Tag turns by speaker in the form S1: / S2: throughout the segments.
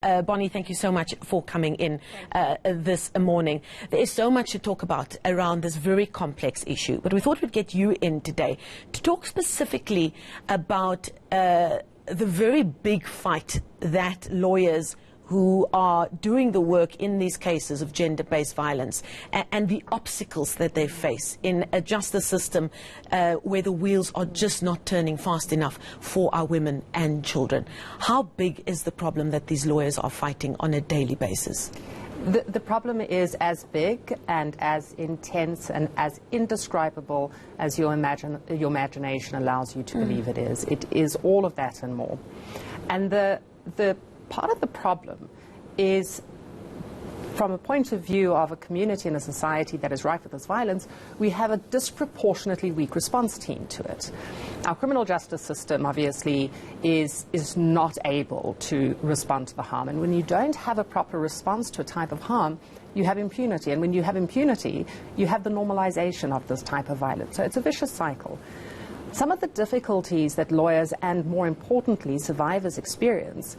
S1: Bonnie, thank you so much for coming in this morning. There is so much to talk about around this very complex issue, but we thought we'd get you in today to talk specifically about the very big fight that lawyers who are doing the work in these cases of gender-based violence and the obstacles that they face in a justice system where the wheels are just not turning fast enough for our women and children. How big is the problem that these lawyers are fighting on a daily basis?
S2: The problem is as big and as intense and as indescribable as your imagination allows you to believe it is. It is all of that and more. And the part of the problem is, from a point of view of a community and a society that is rife with this violence, we have a disproportionately weak response team to it. Our criminal justice system, obviously, is not able to respond to the harm. And when you don't have a proper response to a type of harm, you have impunity. And when you have impunity, you have the normalization of this type of violence. So it's a vicious cycle. Some of the difficulties that lawyers and, more importantly, survivors experience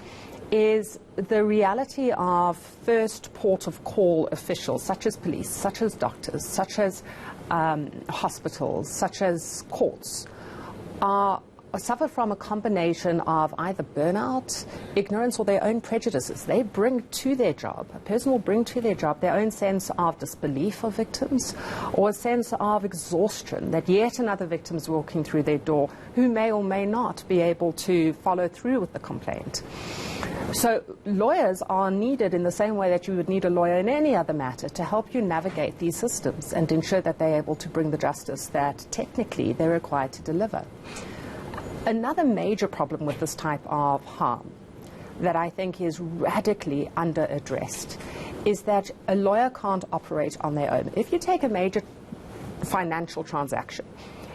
S2: is the reality of first port of call officials, such as police, such as doctors, such as hospitals, such as courts, suffer from a combination of either burnout, ignorance, or their own prejudices. They bring to their job, a person will bring to their job their own sense of disbelief of victims, or a sense of exhaustion that yet another victim is walking through their door who may or may not be able to follow through with the complaint. So lawyers are needed in the same way that you would need a lawyer in any other matter to help you navigate these systems and ensure that they're able to bring the justice that technically they're required to deliver. Another major problem with this type of harm that I think is radically under-addressed is that a lawyer can't operate on their own. If you take a major financial transaction,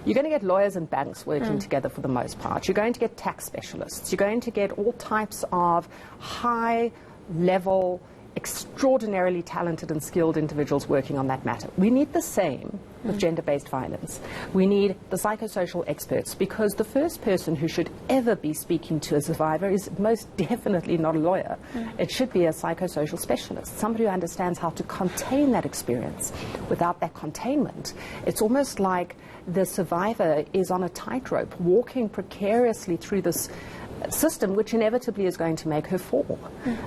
S2: you're going to get lawyers and banks working together for the most part. You're going to get tax specialists. You're going to get all types of high-level, extraordinarily talented and skilled individuals working on that matter. We need the same with gender-based violence. We need the psychosocial experts, because the first person who should ever be speaking to a survivor is most definitely not a lawyer. It should be a psychosocial specialist, somebody who understands how to contain that experience. Without that containment, it's almost like the survivor is on a tightrope, walking precariously through this system, which inevitably is going to make her fall.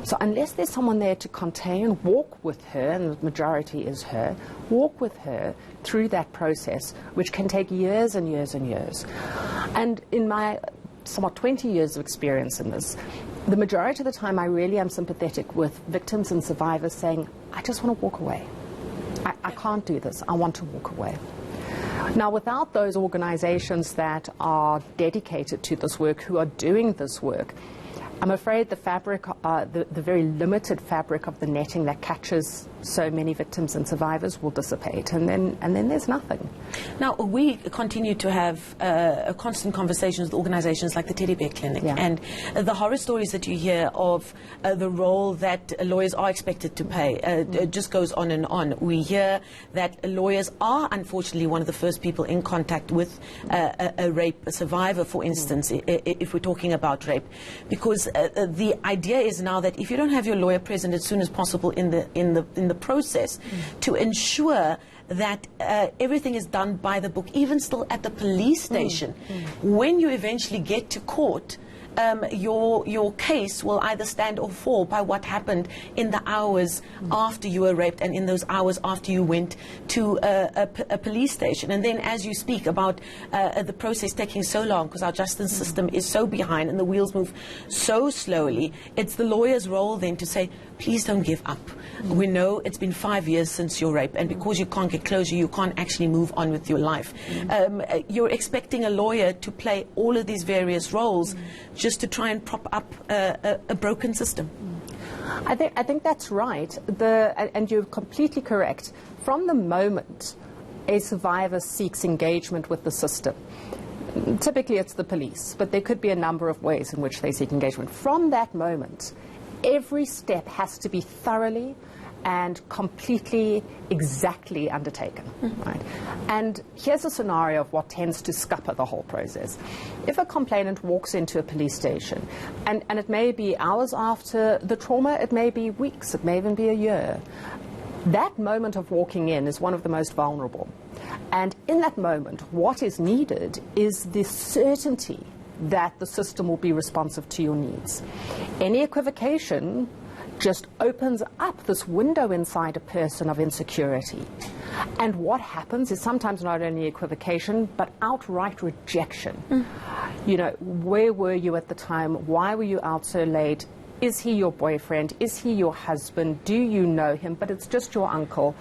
S2: So unless there's someone there to contain, walk with her, and the majority is her, walk with her through that process, which can take years and years and years. And in my somewhat 20 years of experience in this, the majority of the time I really am sympathetic with victims and survivors saying, I just want to walk away. I can't do this. I want to walk away. Now, without those organizations that are dedicated to this work, who are doing this work, I'm afraid the fabric, the very limited fabric of the netting that catches so many victims and survivors will dissipate, and then there's nothing.
S1: Now, we continue to have constant conversations with organizations like the Teddy Bear Clinic, and the horror stories that you hear of the role that lawyers are expected to play just goes on and on. We hear that lawyers are, unfortunately, one of the first people in contact with a rape survivor, for instance, if we're talking about rape, because the idea is now that if you don't have your lawyer present as soon as possible in the process to ensure that everything is done by the book, even still at the police station, when you eventually get to court, your case will either stand or fall by what happened in the hours after you were raped and in those hours after you went to a police station. And then as you speak about the process taking so long because our justice system is so behind and the wheels move so slowly, it's the lawyer's role then to say, please don't give up. We know it's been 5 years since your rape, and because you can't get closure, you can't actually move on with your life. You're expecting a lawyer to play all of these various roles just to try and prop up a broken system.
S2: I think that's right, and you're completely correct. From the moment a survivor seeks engagement with the system, typically it's the police, but there could be a number of ways in which they seek engagement. From that moment, every step has to be thoroughly and completely exactly undertaken, right? And here's a scenario of what tends to scupper the whole process. If a complainant walks into a police station, and it may be hours after the trauma, it may be weeks, it may even be a year, that moment of walking in is one of the most vulnerable. And in that moment, what is needed is the certainty that the system will be responsive to your needs. Any equivocation just opens up this window inside a person of insecurity. And what happens is sometimes not only equivocation, but outright rejection. You know, where were you at the time? Why were you out so late? Is he your boyfriend? Is he your husband? Do you know him? But it's just your uncle.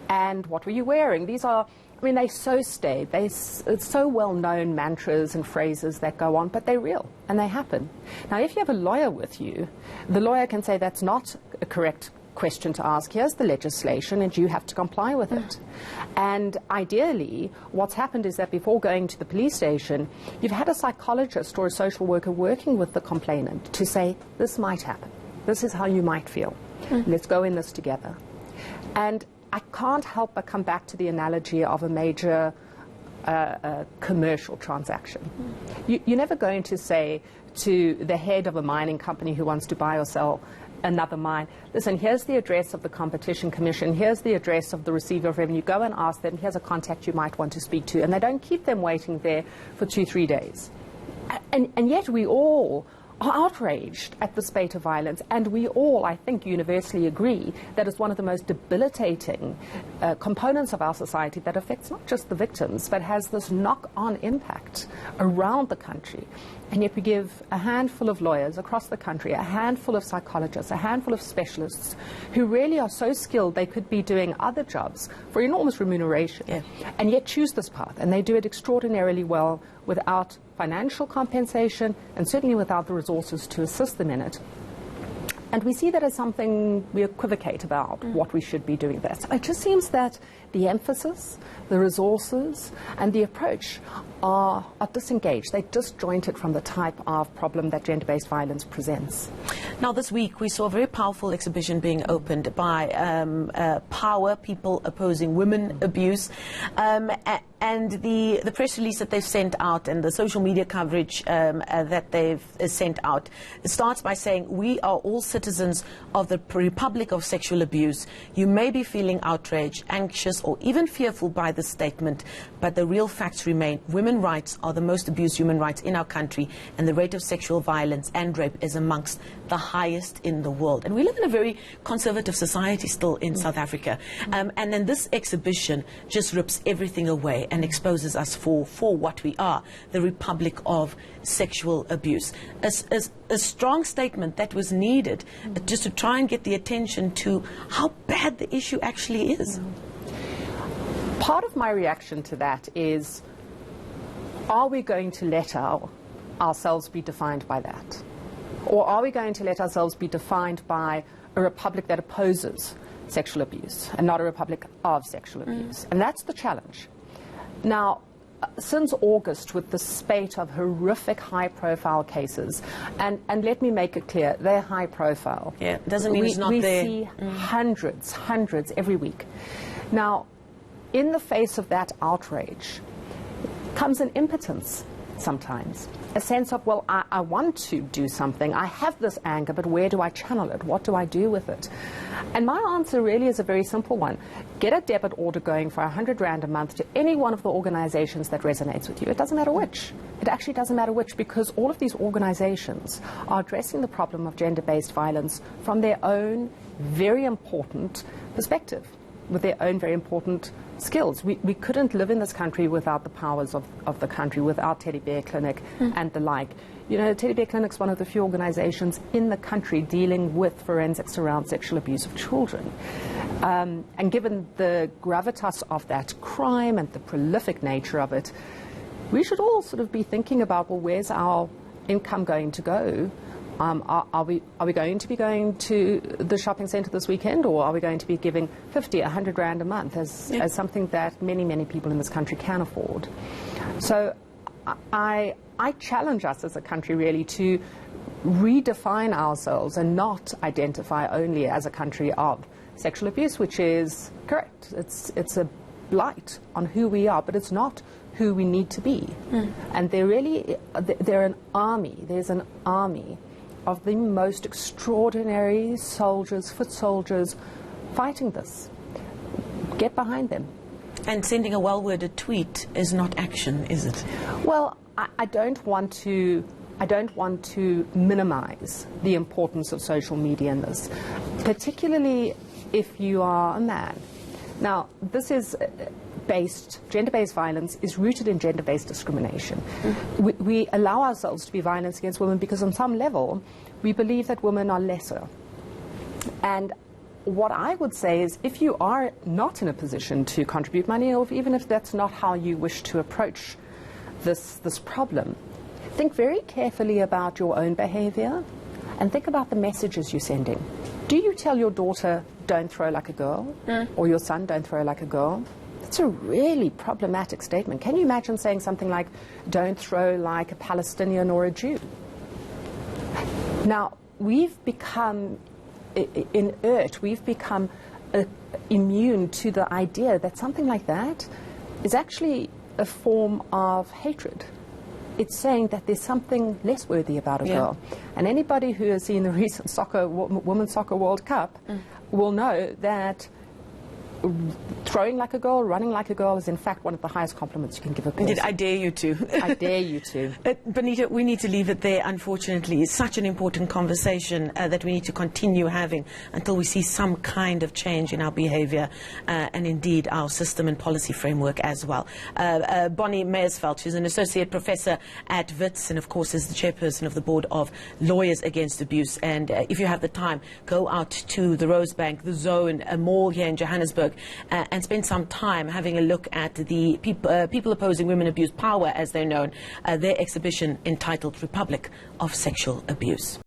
S2: And what were you wearing? These are, I mean, they so stay. It's so well-known mantras and phrases that go on, but they're real, and they happen. Now, if you have a lawyer with you, the lawyer can say that's not a correct question to ask. Here's the legislation, and you have to comply with it. And ideally, what's happened is that before going to the police station, you've had a psychologist or a social worker working with the complainant to say, this might happen. This is how you might feel. Let's go in this together. And I can't help but come back to the analogy of a major commercial transaction. You're never going to say to the head of a mining company who wants to buy or sell another mine, listen, here's the address of the Competition Commission, here's the address of the receiver of revenue, go and ask them, here's a contact you might want to speak to. And they don't keep them waiting there for 2-3 days. And yet we all are outraged at the spate of violence, and we all, I think, universally agree that it's one of the most debilitating components of our society that affects not just the victims, but has this knock-on impact around the country. And yet we give a handful of lawyers across the country, a handful of psychologists, a handful of specialists who really are so skilled they could be doing other jobs for enormous remuneration, and yet choose this path. And they do it extraordinarily well without financial compensation and certainly without the resources to assist them in it. And we see that as something we equivocate about what we should be doing there. So it just seems that the emphasis, the resources, and the approach are disengaged. They're disjointed from the type of problem that gender-based violence presents.
S1: Now, this week we saw a very powerful exhibition being opened by Power, People Opposing Women Abuse. And the press release that they've sent out and the social media coverage that they've sent out starts by saying, we are all citizens of the Republic of Sexual Abuse. You may be feeling outraged, anxious, or even fearful by this statement, but the real facts remain. Women's rights are the most abused human rights in our country, and the rate of sexual violence and rape is amongst the highest in the world. And we live in a very conservative society still in South Africa. And then this exhibition just rips everything away and exposes us for what we are, the Republic of Sexual Abuse. A strong statement that was needed just to try and get the attention to how bad the issue actually is.
S2: Part of my reaction to that is, are we going to let ourselves be defined by that? Or are we going to let ourselves be defined by a republic that opposes sexual abuse and not a republic of sexual abuse? And that's the challenge. Now, since August, with the spate of horrific high-profile cases, and let me make it clear, they're high-profile.
S1: Yeah, doesn't mean it's not there.
S2: We see hundreds every week. Now, in the face of that outrage comes an impotence sometimes, a sense of, well, I want to do something, I have this anger, but where do I channel it? What do I do with it? And my answer really is a very simple one. Get a debit order going for 100 Rand a month to any one of the organizations that resonates with you. It doesn't matter which. It actually doesn't matter which, because all of these organizations are addressing the problem of gender-based violence from their own very important perspective, with their own very important skills. We couldn't live in this country without the powers of the country, without Teddy Bear Clinic and the like. You know, Teddy Bear Clinic's one of the few organizations in the country dealing with forensics around sexual abuse of children. And given the gravitas of that crime and the prolific nature of it, we should all sort of be thinking about, well, where's our income going to go? Are we going to be going to the shopping centre this weekend, or are we going to be giving 50, 100 Rand a month as something that many people in this country can afford? So I challenge us as a country really to redefine ourselves and not identify only as a country of sexual abuse, which is correct. It's a blight on who we are, but it's not who we need to be. And there's an army of the most extraordinary soldiers, foot soldiers, fighting this. Get behind them.
S1: And sending a well-worded tweet is not action, is it?
S2: Well, I don't want to minimize the importance of social media in this, particularly if you are a man. Now, this is gender-based violence is rooted in gender-based discrimination. We allow ourselves to be violence against women because on some level we believe that women are lesser. And what I would say is, if you are not in a position to contribute money, or even if that's not how you wish to approach this problem, think very carefully about your own behavior and think about the messages you're sending. Do you tell your daughter, don't throw like a girl? Or your son, don't throw like a girl? That's a really problematic statement. Can you imagine saying something like, don't throw like a Palestinian or a Jew? Now, we've become inert, we've become immune to the idea that something like that is actually a form of hatred. It's saying that there's something less worthy about a girl. And anybody who has seen the recent Women's Soccer World Cup will know that throwing like a girl, running like a girl is in fact one of the highest compliments you can give a person.
S1: Indeed, I dare you to.
S2: I dare you to.
S1: Bonita, we need to leave it there, unfortunately. It's such an important conversation that we need to continue having until we see some kind of change in our behaviour and indeed our system and policy framework as well. Bonnie Meyersveld, she's an associate professor at WITS and of course is the chairperson of the board of Lawyers Against Abuse. And if you have the time, go out to the Rosebank, the Zone, a mall here in Johannesburg, and spend some time having a look at the People Opposing Women Abuse Power, as they're known, their exhibition entitled Republic of Sexual Abuse.